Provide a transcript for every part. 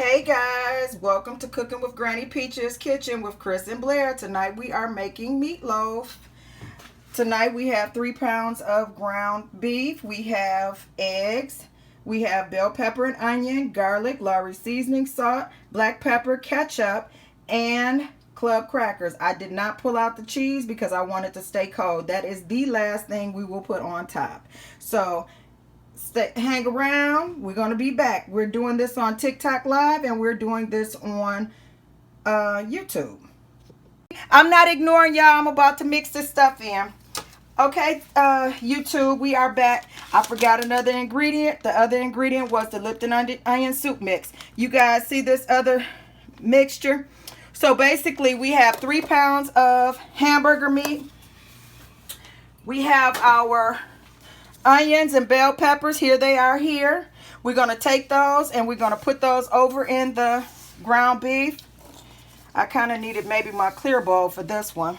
Hey guys, welcome to Cooking with Granny Peach's Kitchen with Chris and Blair. Tonight we are making meatloaf. Tonight we have 3 pounds of ground beef. We have eggs. We have bell pepper and onion, garlic, Lawry seasoning, salt, black pepper, ketchup, and club crackers. I did not pull out the cheese because I wanted to stay cold. That is the last thing we will put on top. So hang around. We're going to be back. We're doing this on TikTok Live and we're doing this on YouTube. I'm not ignoring y'all. I'm about to mix this stuff in. Okay, YouTube, we are back. I forgot another ingredient. The other ingredient was the Lipton onion soup mix. You guys see this other mixture? So basically we have 3 pounds of hamburger meat. We have our onions and bell peppers. Here they are here. We're going to take those and we're going to put those over in the ground beef. I kind of needed maybe my clear bowl for this one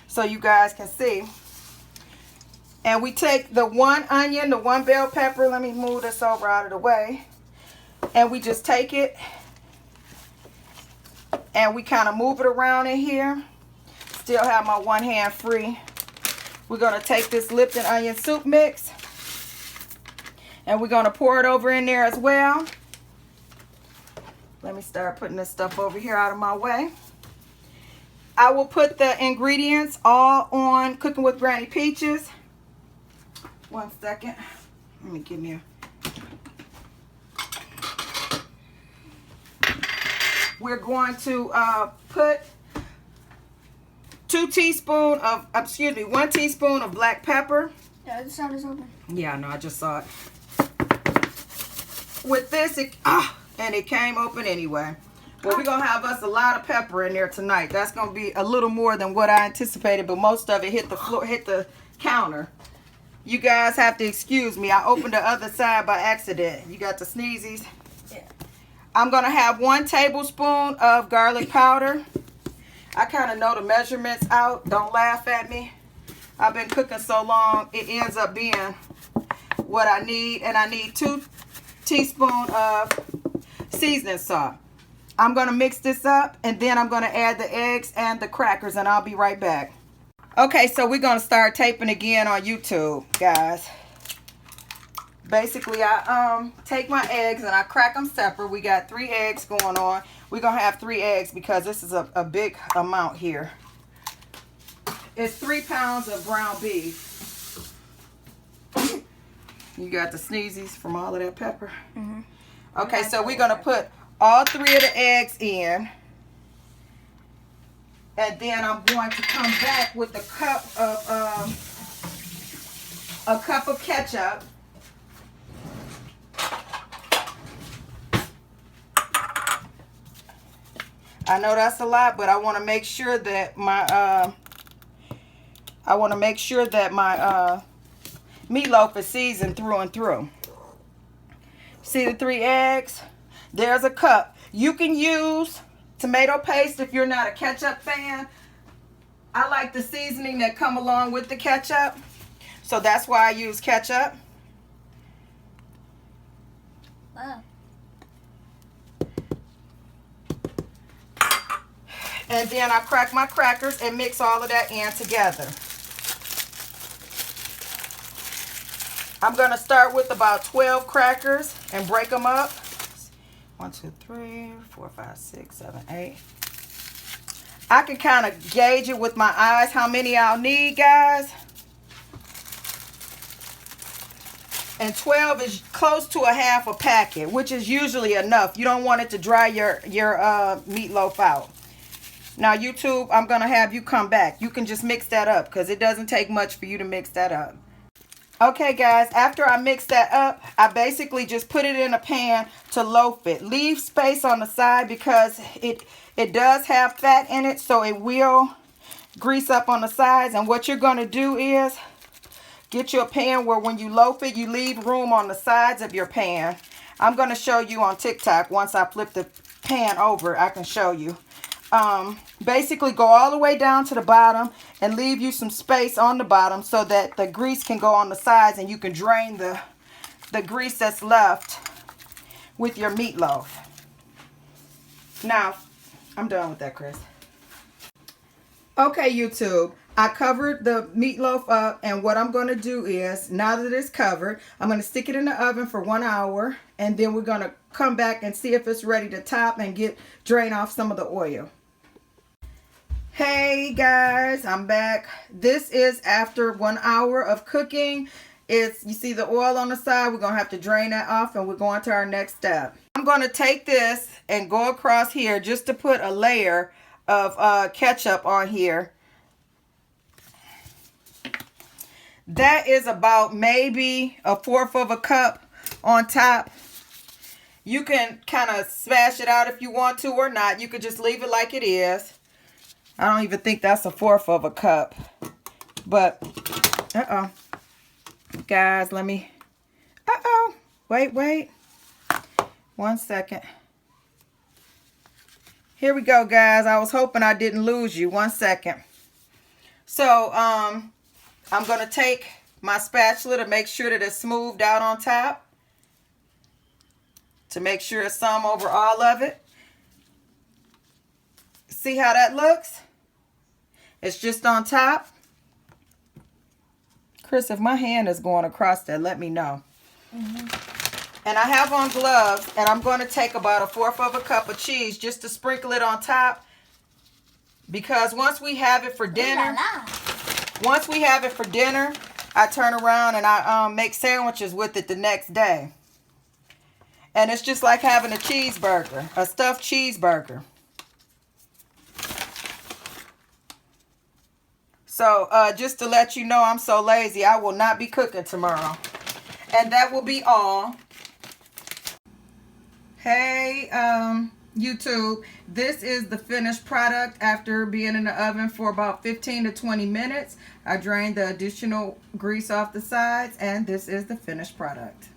so you guys can see. And we take the 1 onion, the 1 bell pepper. Let me move this over out of the way. And we just take it and we kind of move it around in here. Still have my one hand free. We're going to take this Lipton onion soup mix and we're going to pour it over in there as well. Let me start putting this stuff over here out of my way. I will put the ingredients all on Cooking with Granny Peaches. 1 second. Let me give me a... We're going to put 1 teaspoon of black pepper. Yeah, the sound is open. Yeah, I know, I just saw it. With this, and it came open anyway. Well, we're going to have us a lot of pepper in there tonight. That's going to be a little more than what I anticipated, but most of it hit the floor, hit the counter. You guys have to excuse me. I opened the other side by accident. You got the sneezies? Yeah. I'm going to have 1 tablespoon of garlic powder. I kind of know the measurements out. Don't laugh at me. I've been cooking so long, it ends up being what I need. And I need 2 teaspoons of seasoning salt. I'm going to mix this up and then I'm going to add the eggs and the crackers and I'll be right back. Okay, so we're going to start taping again on YouTube, guys. Basically, I take my eggs and I crack them separate. We got 3 eggs going on. We're going to have 3 eggs because this is a big amount here. It's 3 pounds of ground beef. You got the sneezies from all of that pepper? Mm-hmm. Okay, so we're going to put all 3 of the eggs in. And then I'm going to come back with a cup of ketchup. I know that's a lot, but I want to make sure that my meatloaf is seasoned through and through. See the 3 eggs? There's a cup. You can use tomato paste if you're not a ketchup fan. I like the seasoning that come along with the ketchup, so that's why I use ketchup. Wow. And then I crack my crackers and mix all of that in together. I'm going to start with about 12 crackers and break them up. 1, 2, 3, 4, 5, 6, 7, 8. I can kind of gauge it with my eyes how many I'll need, guys. And 12 is close to a half a packet, which is usually enough. You don't want it to dry your meatloaf out. Now, YouTube, I'm going to have you come back. You can just mix that up because it doesn't take much for you to mix that up. Okay, guys, after I mix that up, I basically just put it in a pan to loaf it. Leave space on the side because it does have fat in it, so it will grease up on the sides. And what you're going to do is get you a pan where when you loaf it, you leave room on the sides of your pan. I'm going to show you on TikTok. Once I flip the pan over, I can show you. Basically go all the way down to the bottom and leave you some space on the bottom so that the grease can go on the sides and you can drain the grease that's left with your meatloaf. Now, I'm done with that, Chris. Okay, YouTube. I covered the meatloaf up, and what I'm going to do is, now that it's covered, I'm going to stick it in the oven for 1 hour, and then we're going to come back and see if it's ready to top and drain off some of the oil. Hey guys, I'm back. This is after 1 hour of cooking. You see the oil on the side. We're going to have to drain that off, and we're going to our next step. I'm going to take this and go across here just to put a layer of ketchup on here. That is about maybe 1/4 of a cup on top. You can kind of smash it out if you want to or not. You could just leave it like it is. I don't even think that's 1/4 of a cup. But, guys, let me, wait. 1 second. Here we go, guys. I was hoping I didn't lose you. 1 second. So, I'm going to take my spatula to make sure that it's smoothed out on top. To make sure it's some over all of it. See how that looks? It's just on top. Chris, if my hand is going across that, let me know. And I have on gloves, and I'm going to take about 1/4 of a cup of cheese just to sprinkle it on top. Because once we have it for dinner, I turn around and I make sandwiches with it the next day. And it's just like having a cheeseburger, a stuffed cheeseburger. So just to let you know, I'm so lazy, I will not be cooking tomorrow. And that will be all. Hey, YouTube, this is the finished product after being in the oven for about 15 to 20 minutes. I drained the additional grease off the sides, and this is the finished product.